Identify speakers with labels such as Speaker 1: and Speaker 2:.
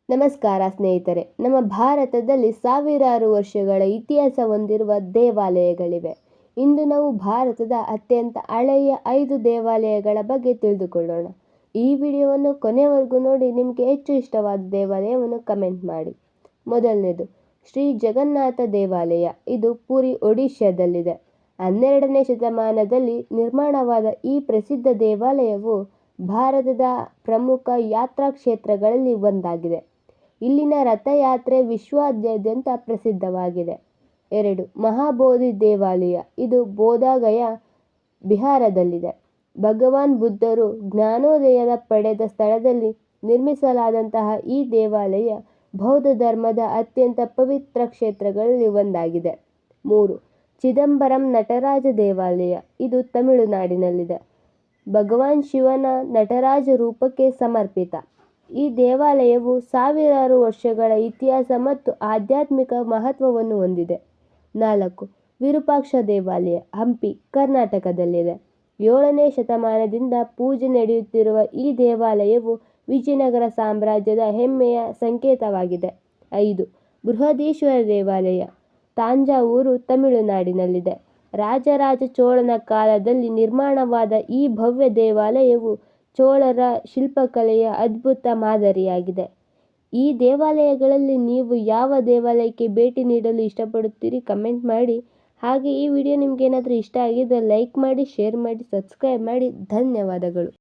Speaker 1: ನಮಸ್ಕಾರ ಸ್ನೇಹಿತರೆ. ನಮ್ಮ ಭಾರತದಲ್ಲಿ ಸಾವಿರಾರು ವರ್ಷಗಳ ಇತಿಹಾಸ ಹೊಂದಿರುವ ದೇವಾಲಯಗಳಿವೆ. ಇಂದು ನಾವು ಭಾರತದ ಅತ್ಯಂತ ಹಳೆಯ 5 ದೇವಾಲಯಗಳ ಬಗ್ಗೆ ತಿಳಿದುಕೊಳ್ಳೋಣ. ಈ ವಿಡಿಯೋವನ್ನು ಕೊನೆವರೆಗೂ ನೋಡಿ. ನಿಮಗೆ ಹೆಚ್ಚು ಇಷ್ಟವಾದ ದೇವಾಲಯವನ್ನು ಕಮೆಂಟ್ ಮಾಡಿ. ಮೊದಲನೇದು ಶ್ರೀ ಜಗನ್ನಾಥ ದೇವಾಲಯ. ಇದು ಪುರಿ, ಒಡಿಶಾದಲ್ಲಿದೆ. 12ನೇ ಶತಮಾನದಲ್ಲಿ ನಿರ್ಮಾಣವಾದ ಈ ಪ್ರಸಿದ್ಧ ದೇವಾಲಯವು ಭಾರತದ ಪ್ರಮುಖ ಯಾತ್ರಾ ಕ್ಷೇತ್ರಗಳಲ್ಲಿ ಒಂದಾಗಿದೆ. ಇಲ್ಲಿನ ರಥಯಾತ್ರೆ ವಿಶ್ವಾದ್ಯಂತ ಪ್ರಸಿದ್ಧವಾಗಿದೆ. 2. ಮಹಾಬೋಧಿ ದೇವಾಲಯ. ಇದು ಬೋಧಗಯಾ, ಬಿಹಾರದಲ್ಲಿದೆ. ಭಗವಾನ್ ಬುದ್ಧರು ಜ್ಞಾನೋದಯ ಪಡೆದ ಸ್ಥಳದಲ್ಲಿ ನಿರ್ಮಿಸಲಾದಂತಹ ಈ ದೇವಾಲಯ ಬೌದ್ಧ ಧರ್ಮದ ಅತ್ಯಂತ ಪವಿತ್ರ ಕ್ಷೇತ್ರಗಳಲ್ಲಿ ಒಂದಾಗಿದೆ. 3. ಚಿದಂಬರಂ ನಟರಾಜ ದೇವಾಲಯ. ಇದು ತಮಿಳುನಾಡಿನಲ್ಲಿದೆ. ಭಗವಾನ್ ಶಿವನ ನಟರಾಜ ರೂಪಕ್ಕೆ ಸಮರ್ಪಿತ. ಈ ದೇವಾಲಯವು ಸಾವಿರಾರು ವರ್ಷಗಳ ಇತಿಹಾಸ ಮತ್ತು ಆಧ್ಯಾತ್ಮಿಕ ಮಹತ್ವವನ್ನು ಹೊಂದಿದೆ. 4. ವಿರೂಪಾಕ್ಷ ದೇವಾಲಯ. ಹಂಪಿ, ಕರ್ನಾಟಕದಲ್ಲಿದೆ. 7ನೇ ಶತಮಾನದಿಂದ ಪೂಜೆ ನಡೆಯುತ್ತಿರುವ ಈ ದೇವಾಲಯವು ವಿಜಯನಗರ ಸಾಮ್ರಾಜ್ಯದ ಹೆಮ್ಮೆಯ ಸಂಕೇತವಾಗಿದೆ. 5. ಬೃಹದೀಶ್ವರ ದೇವಾಲಯ. ತಾಂಜಾವೂರು, ತಮಿಳುನಾಡಿನಲ್ಲಿದೆ. ರಾಜರಾಜ ಚೋಳನ ಕಾಲದಲ್ಲಿ ನಿರ್ಮಾಣವಾದ ಈ ಭವ್ಯ ದೇವಾಲಯವು ಚೋಳರ ಶಿಲ್ಪಕಲೆಯ ಅದ್ಭುತ ಮಾದರಿಯಾಗಿದೆ. ಈ ದೇವಾಲಯಗಳಲ್ಲಿ ನೀವು ಯಾವ ದೇವಾಲಯಕ್ಕೆ ಭೇಟಿ ನೀಡಲು ಇಷ್ಟಪಡುತ್ತೀರಿ ಕಮೆಂಟ್ ಮಾಡಿ. ಹಾಗೆ ಈ ವಿಡಿಯೋ ನಿಮಗೇನಾದರೂ ಇಷ್ಟ ಆಗಿದ್ದರೆ ಲೈಕ್ ಮಾಡಿ, ಶೇರ್ ಮಾಡಿ, ಸಬ್ಸ್ಕ್ರೈಬ್ ಮಾಡಿ. ಧನ್ಯವಾದಗಳು.